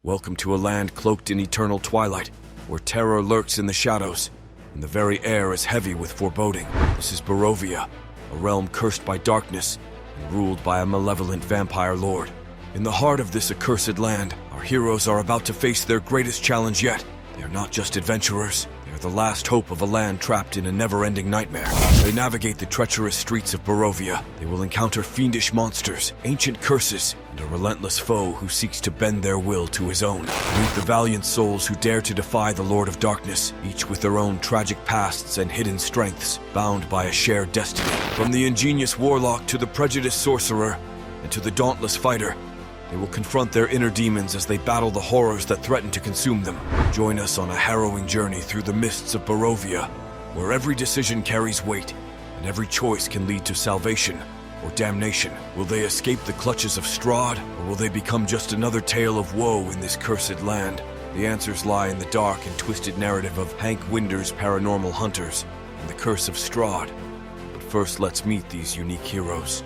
Welcome to a land cloaked in eternal twilight, where terror lurks in the shadows, and the very air is heavy with foreboding. This is Barovia, a realm cursed by darkness and ruled by a malevolent vampire lord. In the heart of this accursed land, our heroes are about to face their greatest challenge yet. They are not just adventurers, they are the last hope of a land trapped in a never-ending nightmare. They navigate the treacherous streets of Barovia. They will encounter fiendish monsters, ancient curses, and a relentless foe who seeks to bend their will to his own. Meet the valiant souls who dare to defy the Lord of Darkness, each with their own tragic pasts and hidden strengths, bound by a shared destiny. From the ingenious warlock to the prejudiced sorcerer, and to the dauntless fighter, they will confront their inner demons as they battle the horrors that threaten to consume them. Join us on a harrowing journey through the mists of Barovia, where every decision carries weight, and every choice can lead to salvation or damnation. Will they escape the clutches of Strahd, or will they become just another tale of woe in this cursed land? The answers lie in the dark and twisted narrative of Hank Winder's Paranormal Hunters and the Curse of Strahd. But first, let's meet these unique heroes.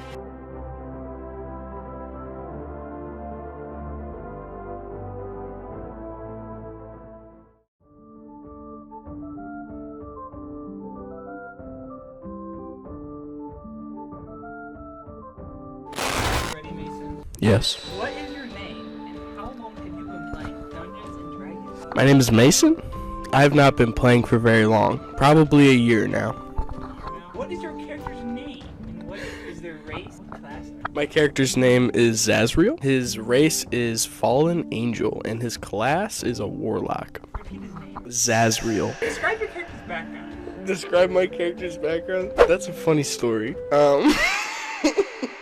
Yes. What is your name, and how long have you been playing Dungeons and Dragons? My name is Mason. I have not been playing for very long. Probably a year now. What is your character's name, and what is their race and class? My character's name is Zazriel. His race is Fallen Angel, and his class is a Warlock. Repeat his name. Zazriel. Describe your character's background. Describe my character's background? That's a funny story.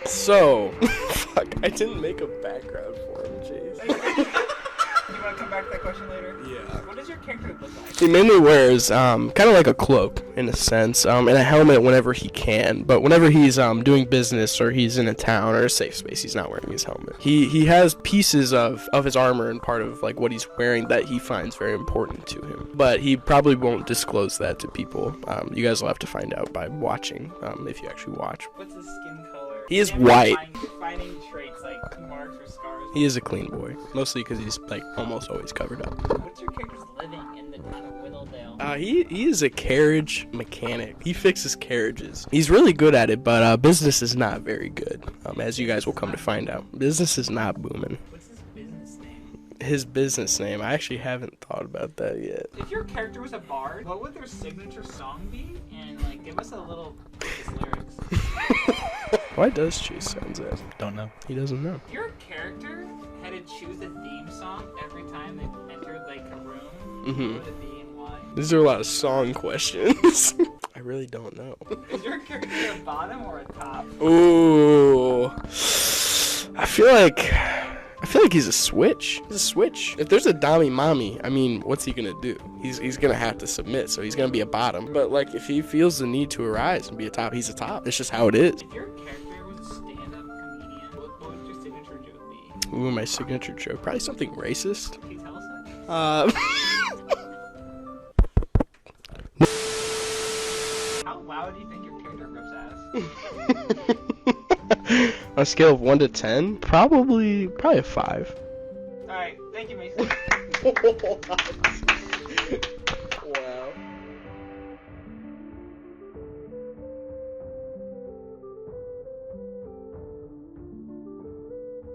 So, fuck, I didn't make a background for him, jeez. Do you want to come back to that question later? Yeah. What does your character look like? He mainly wears kind of like a cloak in a sense, and a helmet whenever he can. But whenever he's doing business or he's in a town or a safe space, he's not wearing his helmet. He has pieces of his armor and part of like what he's wearing that he finds very important to him. But he probably won't disclose that to people. You guys will have to find out by watching, if you actually watch. What's his skin color? He is white. Defining traits like marks or scars. He is a clean boy, mostly because he's like almost always covered up. What's your character's living in the town of Willowdale? He is a carriage mechanic. He fixes carriages. He's really good at it, but business is not very good, as you guys will come to find out. Business is not booming. What's his business name? His business name, I actually haven't thought about that yet. If your character was a bard, what would their signature song be? And like, give us a little lyrics. Why does Chase sounds that? Don't know. He doesn't know. If your character had to choose a theme song every time they entered like a room, what would it be and why? These are a lot of song questions. I really don't know. Is your character a bottom or a top? Ooh. I feel like he's a switch. He's a switch. If there's a Dami Mommy, I mean, what's he gonna do? He's gonna have to submit, so he's gonna be a bottom. But like, if he feels the need to arise and be a top, he's a top. It's just how it is. If your character was a stand-up comedian, what would your signature joke be? Ooh, my signature joke. Probably something racist. Can you tell us that? How loud do you think your character rips ass? On a scale of 1 to 10, probably a 5. Alright, thank you, Mason. Wow.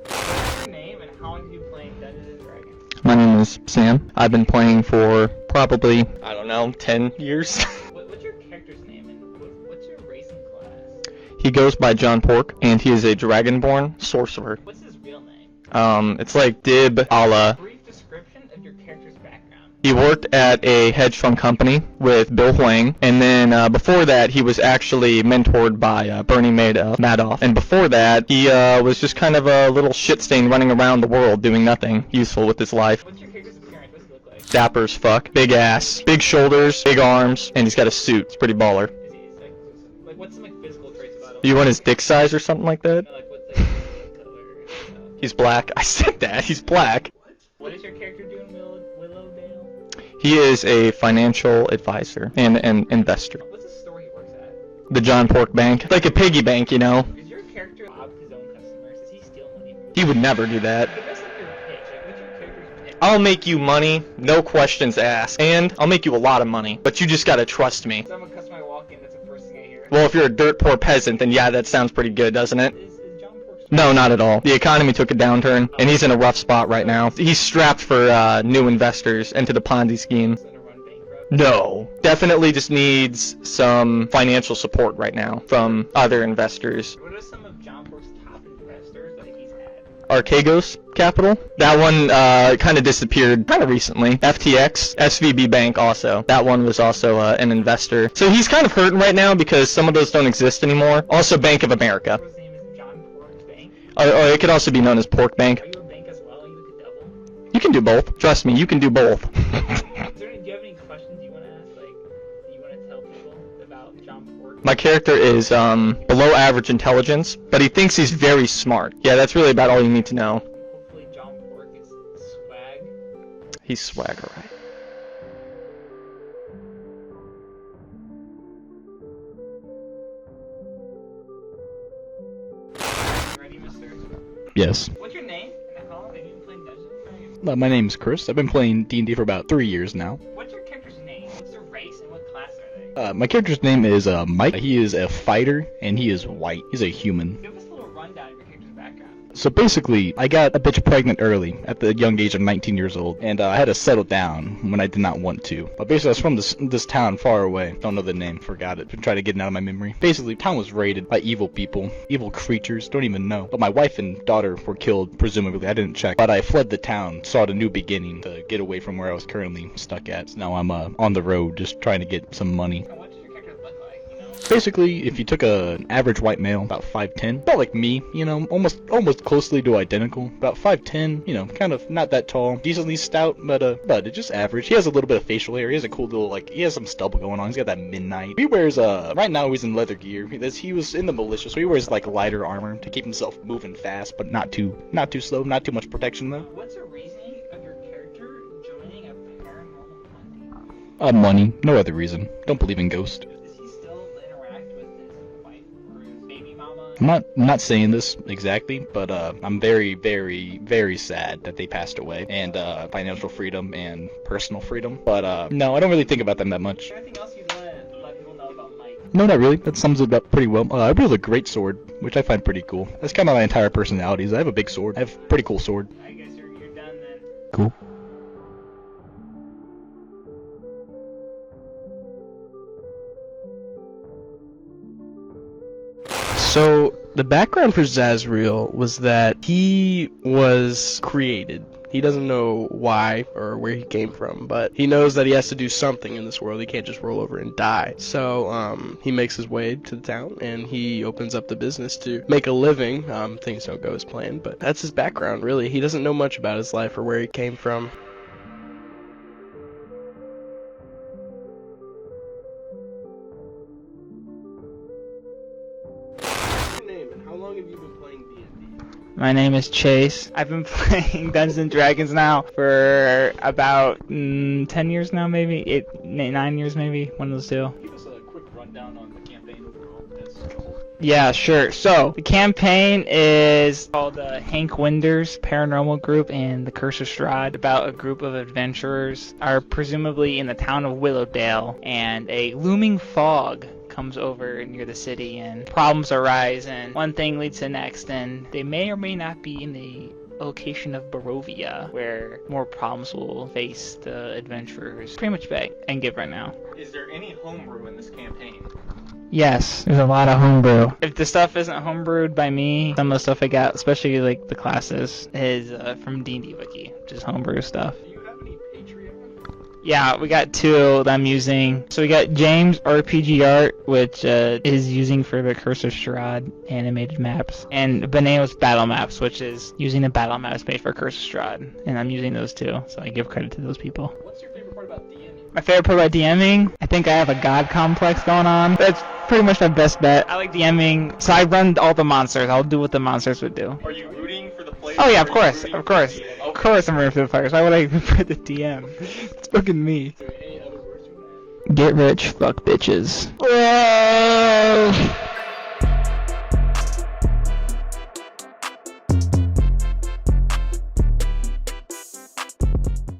What's your name and how long have you played Dungeons and Dragons? My name is Sam. I've been playing for probably, 10 years. What's your character's name and what's your race and class? He goes by John Pork, and he is a Dragonborn sorcerer. What's his real name? It's like Dib a la. Brief description of your character's background. He worked at a hedge fund company with Bill Huang, and then before that, he was actually mentored by Bernie Madoff. And before that, he was just kind of a little shit stain running around the world doing nothing useful with his life. What's your character's appearance? What's he look like? Dapper as fuck, big ass, big shoulders, big arms, and he's got a suit. It's pretty baller. Is he like what's some like physical traits about him? You want his dick size or something like that? Like what's like his color and stuff? He's black. I said that. He's black. What does your character do in Willowdale? He is a financial advisor and an investor. What's the store he works at? The John Pork Bank. Like a piggy bank, you know? Is your character rob his own customers? Does he steal money from you? He would never do that. Give us like your pitch. Like what's your character's pitch? I'll make you money, no questions asked. And I'll make you a lot of money, but you just gotta trust me. Someone cuts my walk-in, that's the first thing I hear. Well, if you're a dirt poor peasant, then yeah, that sounds pretty good, doesn't it? Is John Pork's No, not at all. The economy took a downturn, and he's in a rough spot right now. He's strapped for new investors into the Ponzi scheme. gonna run bankrupt? No. Definitely just needs some financial support right now from other investors. What are some of John Pork's top investors that he's had? Archegos Capital. That one kind of disappeared kind of recently. FTX, SVB Bank also. That one was also an investor. So he's kind of hurting right now because some of those don't exist anymore. Also Bank of America. His name is John Pork Bank. Or it could also be known as Pork Bank. Are you a bank as well? You could double. You can do both. Trust me, you can do both. Do you have any questions you want to ask? Like, you want to tell people about John Pork? My character is below average intelligence, but he thinks he's very smart. Yeah, that's really about all you need to know. Hopefully John Pork is swag. He's swag, alright. Ready, mister? Yes. What's your name? And how long have you been playing Dungeons & Dragons? My name's Chris. I've been playing D&D for about 3 years now. What's your character's name? What's their race and what class are they? My character's name is Mike. He is a fighter, and he is white. He's a human. Give us a little rundown of your character's background. So basically, I got a bitch pregnant early at the young age of 19 years old, and I had to settle down when I did not want to. But basically, I was from this town far away. Don't know the name, forgot it. Been trying to get it out of my memory. Basically, town was raided by evil people, evil creatures, don't even know. But my wife and daughter were killed, presumably. I didn't check. But I fled the town, sought a new beginning to get away from where I was currently stuck at. So now I'm on the road, just trying to get some money. And what does your character look like, you know? Basically, if you took an average white male, about 5'10", about like me, you know, almost closely to identical, about 5'10", you know, kind of not that tall, decently stout, but just average. He has a little bit of facial hair. He has a cool little, like, he has some stubble going on. He's got that midnight. He wears right now he's in leather gear. He was in the militia, so he wears like lighter armor to keep himself moving fast, but not too slow, not too much protection though. What's the reasoning of your character joining a paranormal hunting? Money, no other reason. Don't believe in ghosts. Does he still interact with his wife or his baby mama? I'm not saying this exactly, but I'm very, very, very sad that they passed away, and financial freedom and personal freedom. But no, I don't really think about them that much. Is there anything else you'd want to let people know about Mike? No, not really. That sums it up pretty well. I wield a great sword, which I find pretty cool. That's kind of my entire personality. Is I have a big sword. I have a pretty cool sword. I guess you're done then. Cool. So the background for Zazriel was that he was created. He doesn't know why or where he came from, but he knows that he has to do something in this world. He can't just roll over and die. So he makes his way to the town and he opens up the business to make a living. Things don't go as planned, but that's his background, really. He doesn't know much about his life or where he came from. My name is Chase. I've been playing Dungeons & Dragons now for about 10 years now, maybe? 9 years, maybe? One of those two. Give us a quick rundown on the campaign overall. Yeah, sure. So, the campaign is called Hank Winder's Paranormal Group and the Curse of Strahd, about a group of adventurers are presumably in the town of Willowdale, and a looming fog comes over near the city and problems arise and one thing leads to the next, and they may or may not be in the location of Barovia where more problems will face the adventurers. Pretty much beg and give right now. Is there any homebrew in this campaign? Yes, there's a lot of homebrew. If the stuff isn't homebrewed by me, some of the stuff I got, especially like the classes, is from D&D Wiki, which is homebrew stuff. Do you have any Patreon? Yeah, we got two that I'm using. So we got James RPG Art, which is using for the Curse of Strahd animated maps, and Beneo's Battle Maps, which is using the battle maps made for Curse of Strahd, and I'm using those too, so I give credit to those people. What's your favorite part about DMing? My favorite part about DMing? I think I have a god complex going on. That's pretty much my best bet. I like DMing, so I run all the monsters. I'll do what the monsters would do. Are you rooting for the players? Oh yeah, of course. Of course I'm rooting for the players. Why would I root for the DM? It's fucking me. Get rich, fuck bitches. Whoa!